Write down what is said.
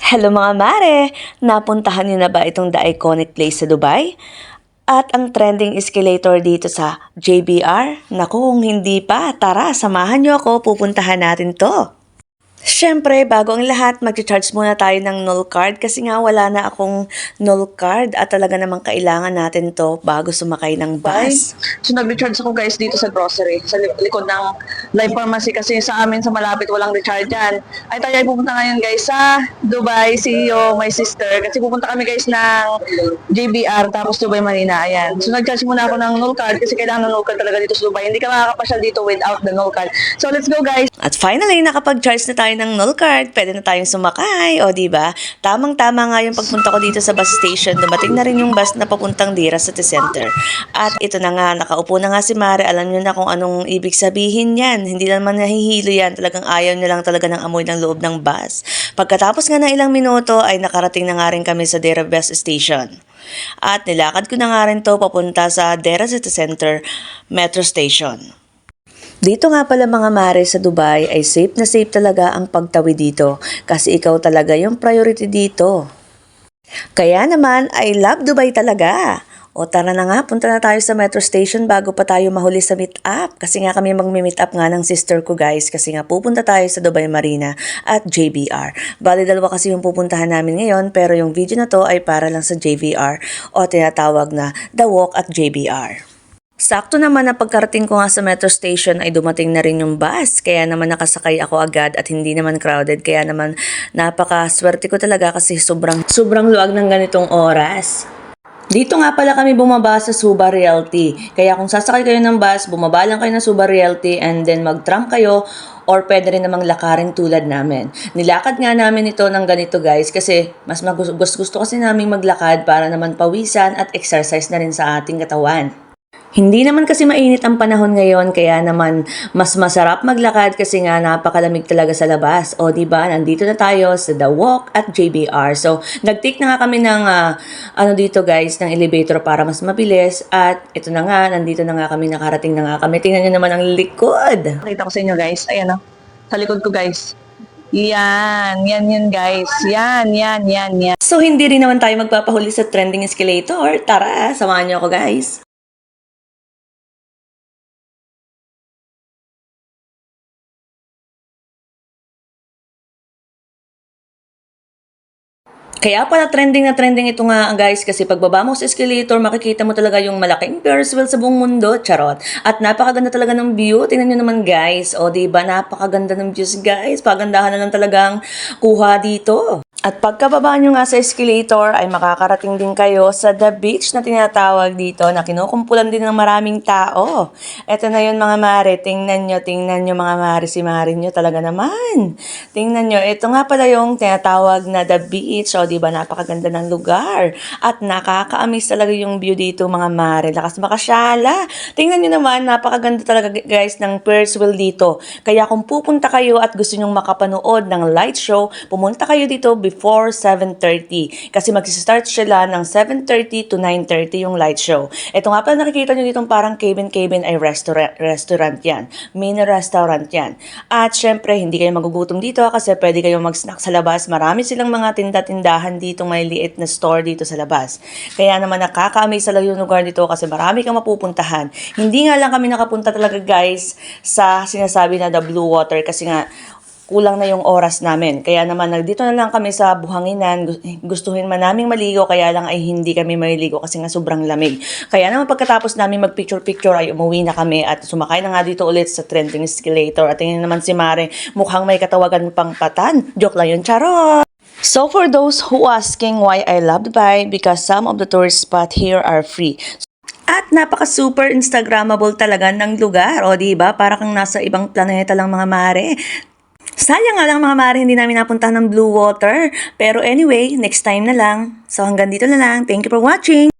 Hello mga mare! Napuntahan niyo na ba itong The Iconic Place sa Dubai? At ang trending escalator dito sa JBR? Naku, kung hindi pa, tara, samahan niyo ako, pupuntahan natin to. Siyempre, bago ang lahat, mag-charge muna tayo ng null card kasi nga wala na akong null card at talaga namang kailangan natin to bago sumakay ng bus. So nag-recharge ako guys dito sa grocery, sa likod ng Live Pharmacy kasi sa amin sa malapit walang recharge dyan. Ay tayo ay pupunta ngayon guys sa Dubai, see you, my sister. Kasi pupunta kami guys ng JBR tapos Dubai Marina, ayan. So nag-charge muna ako ng null card kasi kailangan ng null card talaga dito sa Dubai. Hindi ka makakapasyal dito without the null card. So let's go guys! At finally, nakapag-charge na tayo ng null card, pwede na tayong sumakay, o diba? Tamang-tama nga yung pagpunta ko dito sa bus station, dumating na rin yung bus na papuntang Dira City Center. At ito na nga, nakaupo na nga si Mare, alam nyo na kung anong ibig sabihin yan. Hindi naman nahihilo yan, talagang ayaw niya lang talaga ng amoy ng loob ng bus. Pagkatapos nga ng ilang minuto, ay nakarating na nga rin kami sa Dira Bus Station. At nilakad ko na nga rin to papunta sa Dira City Center Metro Station. Dito nga pala mga mare sa Dubai ay safe na safe talaga ang pagtawid dito kasi ikaw talaga yung priority dito. Kaya naman, I love Dubai talaga. O tara na nga, punta na tayo sa metro station bago pa tayo mahuli sa meet up. Kasi nga kami mag-meet up nga ng sister ko guys kasi nga pupunta tayo sa Dubai Marina at JBR. Bali dalawa kasi yung pupuntahan namin ngayon pero yung video na to ay para lang sa JBR o tinatawag na The Walk at JBR. Sakto naman na pagkarating ko nga sa metro station ay dumating na rin yung bus. Kaya naman nakasakay ako agad at hindi naman crowded. Kaya naman napakaswerte ko talaga kasi sobrang luwag ng ganitong oras. Dito nga pala kami bumaba sa Suba Realty. Kaya kung sasakay kayo ng bus, bumaba lang kayo ng Suba Realty and then mag-tram kayo or pwede rin namang lakarin tulad namin. Nilakad nga namin ito ng ganito guys kasi mas gusto kasi namin maglakad para naman pawisan at exercise na rin sa ating katawan. Hindi naman kasi mainit ang panahon ngayon kaya naman mas masarap maglakad kasi nga napakalamig talaga sa labas. O diba, nandito na tayo sa The Walk at JBR. So, nag-take na nga kami ng dito guys, ng elevator para mas mabilis. At ito na nga, nandito na nga kami, nakarating na nga kami. Tingnan nyo naman ang likod. Nakita ko sa inyo guys, ayan o, sa likod ko guys. Yan guys, yan. So, hindi rin naman tayo magpapahuli sa trending escalator. Tara, samahan nyo ako guys. Kaya pala trending na trending ito nga guys kasi pagbaba mo sa escalator makikita mo talaga yung malaking Ferris wheel sa buong mundo, charot. At napakaganda talaga ng view, tingnan nyo naman guys, o diba napakaganda ng views guys, pagandahan na lang talagang kuha dito. At pagkababa nyo nga sa escalator ay makakarating din kayo sa The Beach na tinatawag dito na kinukumpulan din ng maraming tao. Eto na yun mga mare, tingnan nyo mga mare, si mare nyo talaga naman. Tingnan nyo, ito nga pala yung tinatawag na The Beach, o diba napakaganda ng lugar. At nakaka-amaze talaga yung view dito mga mare, lakas makasyala. Tingnan nyo naman, napakaganda talaga guys ng Ferris wheel dito. Kaya kung pupunta kayo at gusto nyong makapanood ng light show, pumunta kayo dito before 7:30 kasi mag-start sila ng 7:30 to 9:30 yung light show. Ito nga pala nakikita nyo dito parang cabin ay restaurant yan. Mini restaurant yan. At syempre hindi kayo magugutom dito kasi pwede kayong mag-snack sa labas. Marami silang mga tinda-tindahan dito, may liit na store dito sa labas. Kaya naman nakaka-amaze talaga yung lugar dito kasi marami kang mapupuntahan. Hindi nga lang kami nakapunta talaga guys sa sinasabi na the Blue Water kasi nga kulang na yung oras namin. Kaya naman, nagdito na lang kami sa buhanginan. Gustuhin man naming maligo, kaya lang ay hindi kami maliligo kasi nga sobrang lamig. Kaya naman pagkatapos namin mag-picture-picture ay umuwi na kami at sumakay na nga dito ulit sa trending escalator. At tingnan naman si Mare, mukhang may katawagan pang patan. Joke lang yun, charot! So for those who asking why I love Dubai, because some of the tourist spots here are free. At napaka-super Instagrammable talaga ng lugar. O diba? Para kang nasa ibang planeta lang mga mare. Sayang nga lang mga mare, hindi namin napuntahan ng Blue Water. Pero anyway, next time na lang. So hanggang dito na lang. Thank you for watching!